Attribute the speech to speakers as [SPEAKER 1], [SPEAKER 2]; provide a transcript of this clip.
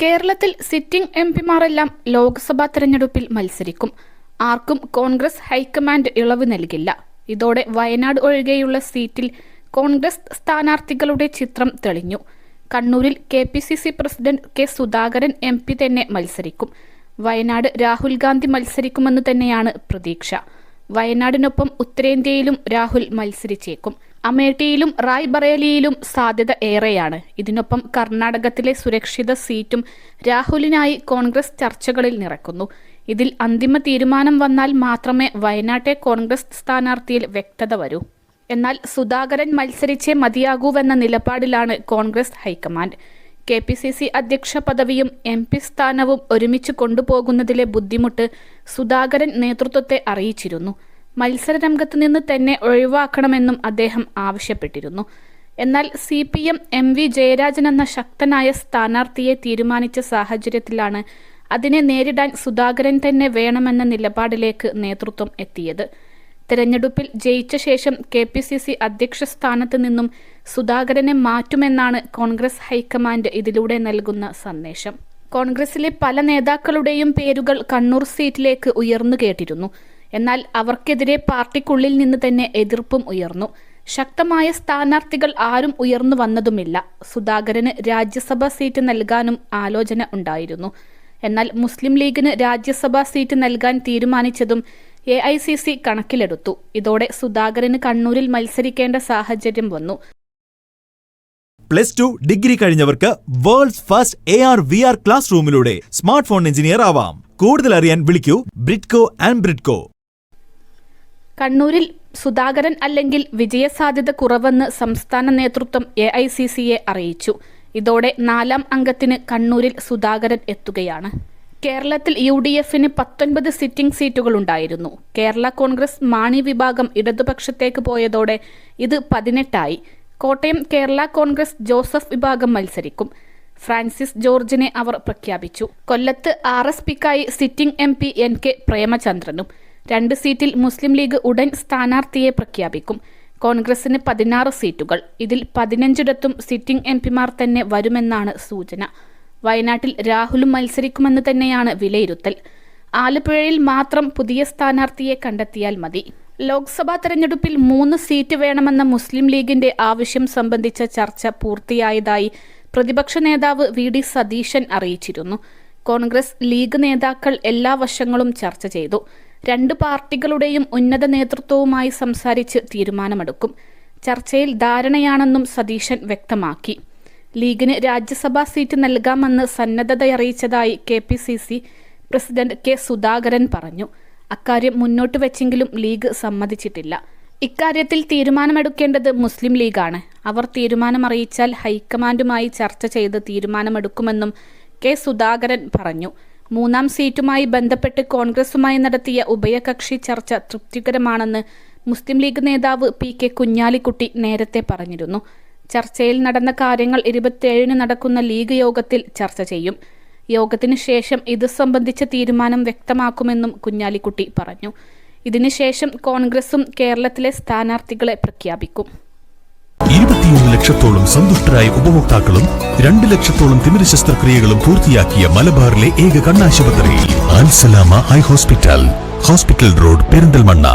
[SPEAKER 1] കേരളത്തിൽ സിറ്റിംഗ് എംപിമാരെല്ലാം ലോക്സഭാ തെരഞ്ഞെടുപ്പിൽ മത്സരിക്കും. ആർക്കും കോൺഗ്രസ് ഹൈക്കമാൻഡ് ഇളവ് നൽകില്ല. ഇതോടെ വയനാട് ഒഴികെയുള്ള സീറ്റിൽ കോൺഗ്രസ് സ്ഥാനാർത്ഥികളുടെ ചിത്രം തെളിഞ്ഞു. കണ്ണൂരിൽ KPCC president K Sudhakaran MP തന്നെ മത്സരിക്കും. വയനാട് രാഹുൽ ഗാന്ധി മത്സരിക്കുമെന്ന് തന്നെയാണ് പ്രതീക്ഷ. വയനാടിനൊപ്പം ഉത്തരേന്ത്യയിലും രാഹുൽ മത്സരിച്ചേക്കും. അമേഠിയിലും റായ്ബറേലിയിലും സാധ്യത ഏറെയാണ്. ഇതിനൊപ്പം കർണാടകത്തിലെ സുരക്ഷിത സീറ്റും രാഹുലിനായി കോൺഗ്രസ് ചർച്ചകളിൽ നിറക്കുന്നു. ഇതിൽ അന്തിമ തീരുമാനം വന്നാൽ മാത്രമേ വയനാട്ടെ കോൺഗ്രസ് സ്ഥാനാർത്ഥിയിൽ വ്യക്തത വരൂ. എന്നാൽ സുധാകരൻ മത്സരിച്ചേ മതിയാകൂവെന്ന നിലപാടിലാണ് കോൺഗ്രസ് ഹൈക്കമാൻഡ്. KPCC അധ്യക്ഷ പദവിയും MP സ്ഥാനവും ഒരുമിച്ച് കൊണ്ടുപോകുന്നതിലെ ബുദ്ധിമുട്ട് സുധാകരൻ നേതൃത്വത്തെ അറിയിച്ചിരുന്നു. മത്സരരംഗത്ത് നിന്ന് തന്നെ ഒഴിവാക്കണമെന്നും അദ്ദേഹം ആവശ്യപ്പെട്ടിരുന്നു. എന്നാൽ CPM MV ജയരാജൻ എന്ന ശക്തനായ സ്ഥാനാർത്ഥിയെ തീരുമാനിച്ച സാഹചര്യത്തിലാണ് അതിനെ നേരിടാൻ സുധാകരൻ തന്നെ വേണമെന്ന നിലപാടിലേക്ക് നേതൃത്വം എത്തിയത്. തെരഞ്ഞെടുപ്പിൽ ജയിച്ച ശേഷം KPCC അധ്യക്ഷ സ്ഥാനത്ത് നിന്നും സുധാകരനെ മാറ്റുമെന്നാണ് കോൺഗ്രസ് ഹൈക്കമാൻഡ് ഇതിലൂടെ നൽകുന്ന സന്ദേശം. കോൺഗ്രസിലെ പല നേതാക്കളുടെയും പേരുകൾ കണ്ണൂർ സീറ്റിലേക്ക് ഉയർന്നു കേട്ടിരുന്നു. എന്നാൽ അവർക്കെതിരെ പാർട്ടിക്കുള്ളിൽ നിന്ന് തന്നെ എതിർപ്പും ഉയർന്നു. ശക്തമായ സ്ഥാനാർത്ഥികൾ ആരും ഉയർന്നു വന്നതുമില്ല. സുധാകരന് രാജ്യസഭാ സീറ്റ് നൽകാനും ആലോചന ഉണ്ടായിരുന്നു. എന്നാൽ മുസ്ലിം ലീഗിന് രാജ്യസഭാ സീറ്റ് നൽകാൻ തീരുമാനിച്ചതും AICC കണക്കിലെടുത്തു. ഇതോടെ സുധാകരന് കണ്ണൂരിൽ മത്സരിക്കേണ്ട സാഹചര്യം വന്നു.
[SPEAKER 2] +2 ഡിഗ്രി കഴിഞ്ഞവർക്ക് വേൾഡ്സ് ഫസ്റ്റ് AR/VR ക്ലാസ് റൂമിലൂടെ സ്മാർട്ട് ഫോൺ എഞ്ചിനീയർ ആവാം. കൂടുതൽ അറിയാൻ വിളിക്കൂ ബ്രിഡ്കോ ആൻഡ് ബ്രിഡ്കോ.
[SPEAKER 1] കണ്ണൂരിൽ സുധാകരൻ അല്ലെങ്കിൽ വിജയസാധ്യത കുറവെന്ന് സംസ്ഥാന നേതൃത്വം AICCയെ അറിയിച്ചു. ഇതോടെ 4ാം അംഗത്തിന് കണ്ണൂരിൽ സുധാകരൻ എത്തുകയാണ്. കേരളത്തിൽ UDFന് 19 സിറ്റിംഗ് സീറ്റുകളുണ്ടായിരുന്നു. കേരള കോൺഗ്രസ് മാണി വിഭാഗം ഇടതുപക്ഷത്തേക്ക് പോയതോടെ ഇത് 18ആയി. കോട്ടയം കേരള കോൺഗ്രസ് ജോസഫ് വിഭാഗം മത്സരിക്കും. ഫ്രാൻസിസ് ജോർജിനെ അവർ പ്രഖ്യാപിച്ചു. കൊല്ലത്ത് RSPക്കായി സിറ്റിംഗ് MP NK പ്രേമചന്ദ്രനും. 2 സീറ്റിൽ മുസ്ലിം ലീഗ് ഉടൻ സ്ഥാനാർത്ഥിയെ പ്രഖ്യാപിക്കും. കോൺഗ്രസിന് 16 സീറ്റുകൾ. ഇതിൽ 15ഇടത്തും സിറ്റിംഗ് MPമാർ തന്നെ വരുമെന്നാണ് സൂചന. വയനാട്ടിൽ രാഹുലും മത്സരിക്കുമെന്ന് തന്നെയാണ് വിലയിരുത്തൽ. ആലപ്പുഴയിൽ മാത്രം പുതിയ സ്ഥാനാർത്ഥിയെ കണ്ടെത്തിയാൽ മതി. ലോക്സഭാ തെരഞ്ഞെടുപ്പിൽ 3 സീറ്റ് വേണമെന്ന മുസ്ലിം ലീഗിന്റെ ആവശ്യം സംബന്ധിച്ച ചർച്ച പൂർത്തിയായതായി പ്രതിപക്ഷ നേതാവ് VD സതീശൻ അറിയിച്ചിരുന്നു. കോൺഗ്രസ് ലീഗ് നേതാക്കൾ എല്ലാ വശങ്ങളും ചർച്ച ചെയ്തു. 2 പാർട്ടികളുടെയും ഉന്നത നേതൃത്വവുമായി സംസാരിച്ച് തീരുമാനമെടുക്കും. ചർച്ചയിൽ ധാരണയാണെന്നും സതീശൻ വ്യക്തമാക്കി. ലീഗിന് രാജ്യസഭാ സീറ്റ് നൽകാമെന്ന് സന്നദ്ധതയറിയിച്ചതായി KPCC പ്രസിഡന്റ് കെ സുധാകരൻ പറഞ്ഞു. അക്കാര്യം മുന്നോട്ട് വെച്ചെങ്കിലും ലീഗ് സമ്മതിച്ചിട്ടില്ല. ഇക്കാര്യത്തിൽ തീരുമാനമെടുക്കേണ്ടത് മുസ്ലിം ലീഗാണ്. അവർ തീരുമാനമറിയിച്ചാൽ ഹൈക്കമാൻഡുമായി ചർച്ച ചെയ്ത് തീരുമാനമെടുക്കുമെന്നും കെ സുധാകരൻ പറഞ്ഞു. 3ാം സീറ്റുമായി ബന്ധപ്പെട്ട് കോൺഗ്രസുമായി നടത്തിയ ഉഭയകക്ഷി ചർച്ച തൃപ്തികരമാണെന്ന് മുസ്ലിം ലീഗ് നേതാവ് PK കുഞ്ഞാലിക്കുട്ടി നേരത്തെ പറഞ്ഞിരുന്നു. ചർച്ചയിൽ നടന്ന കാര്യങ്ങൾ 27-ന് നടക്കുന്ന ലീഗ് യോഗത്തിൽ ചർച്ച ചെയ്യും. യോഗത്തിന് ശേഷം ഇത് സംബന്ധിച്ച തീരുമാനം വ്യക്തമാക്കുമെന്നും കുഞ്ഞാലിക്കുട്ടി പറഞ്ഞു. ഇതിനുശേഷം കോൺഗ്രസും കേരളത്തിലെ സ്ഥാനാർത്ഥികളെ പ്രഖ്യാപിക്കും.
[SPEAKER 3] 21 ലക്ഷത്തോളം സന്തുഷ്ടരായ ഉപഭോക്താക്കളും 2 ലക്ഷത്തോളം തിമിര ശസ്ത്രക്രിയകളും പൂർത്തിയാക്കിയ മലബാറിലെ ഏക കണ്ണാശുപത്രി അൽ സലാമ ഹൈ ഹോസ്പിറ്റൽ റോഡ് പെരിന്തൽമണ്ണ.